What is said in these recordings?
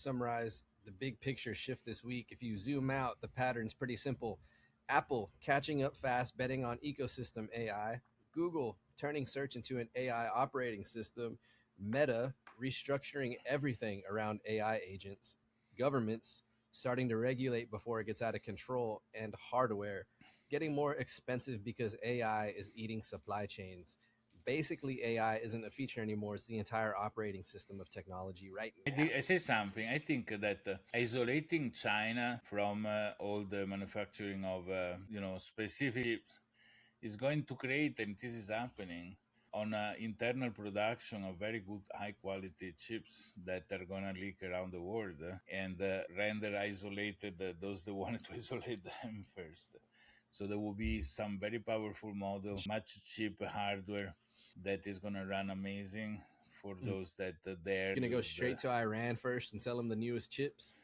summarize the big picture shift this week, if you zoom out, the pattern's pretty simple. Apple catching up fast, betting on ecosystem AI. Google turning search into an AI operating system. Meta restructuring everything around AI agents. Governments starting to regulate before it gets out of control. And hardware getting more expensive because AI is eating supply chains. Basically, AI isn't a feature anymore. It's the entire operating system of technology right now. I say something. I think that isolating China from all the manufacturing of specific chips is going to create, and this is happening, on internal production of very good high quality chips that are going to leak around the world and render isolated those that wanted to isolate them first. So there will be some very powerful model, much cheaper hardware that is going to run amazing for those that dare Gonna go use straight to Iran first and sell them the newest chips.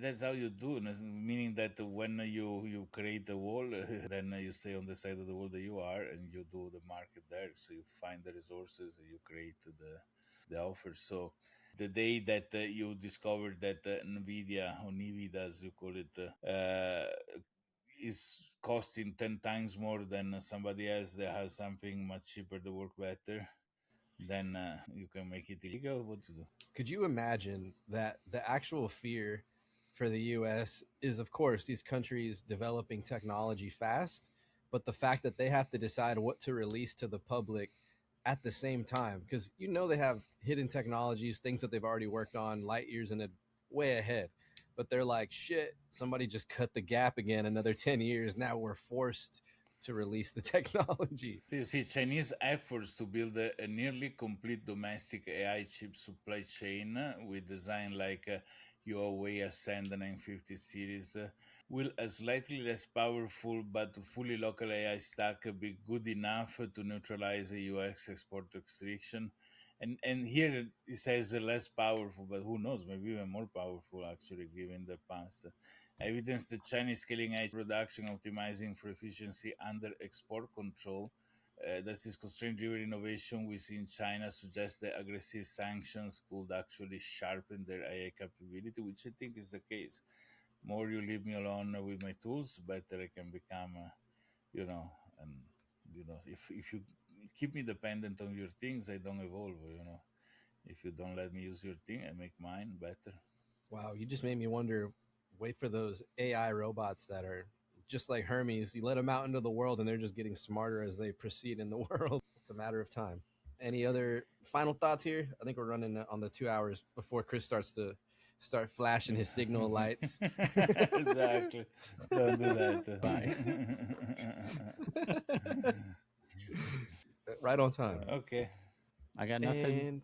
that's how you do, meaning that when you create a wall, then you stay on the side of the wall that you are, and you do the market there. So you find the resources, you create the offer. So the day that you discover that Nvidia, or Nvidia as you call it, is costing 10 times more than somebody else that has something much cheaper to work better, then you can make it illegal. What to do? Could you imagine that the actual fear for the US is, of course, these countries developing technology fast, but the fact that they have to decide what to release to the public at the same time? Because they have hidden technologies, things that they've already worked on light years and way ahead. But they're like, shit, somebody just cut the gap again another 10 years. Now we're forced to release the technology. So you see, Chinese efforts to build a nearly complete domestic AI chip supply chain with design like Huawei Ascend 950 series will a slightly less powerful but fully local AI stack be good enough to neutralize a US export restriction. And here it says less powerful, but who knows? Maybe even more powerful, actually, given the past evidence. The Chinese scaling edge production, optimizing for efficiency under export control. That's this constraint-driven innovation we see in China suggests that aggressive sanctions could actually sharpen their AI capability, which I think is the case. More you leave me alone with my tools, better I can become, and if you keep me dependent on your things, I don't evolve. If you don't let me use your thing, I make mine better. Wow, you just made me wonder. Wait for those AI robots that are just like Hermes. You let them out into the world, and they're just getting smarter as they proceed in the world. It's a matter of time. Any other final thoughts here? I think we're running on the 2 hours before Chris starts to start flashing his signal lights. Exactly. Don't do that. Right on time. Okay. I got nothing. And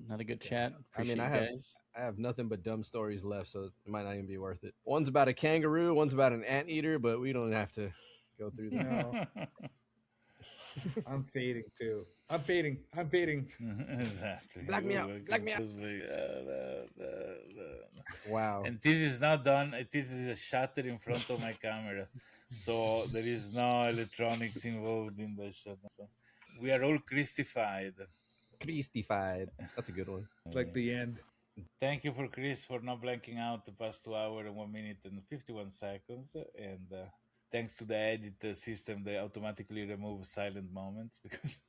Another good chat. I mean, Appreciate you guys. I have nothing but dumb stories left, so it might not even be worth it. One's about a kangaroo, one's about an anteater, but we don't have to go through that. No, I'm fading too. I'm fading. Exactly. Black me out. Black me out. Wow. And this is not done. This is a shutter in front of my camera, so there is no electronics involved in the shutter. So we are all Christified. Christified. That's a good one. It's like the end. Thank you for Chris for not blanking out the past 2 hours and 1 minute and 51 seconds. And thanks to the edit system, they automatically remove silent moments because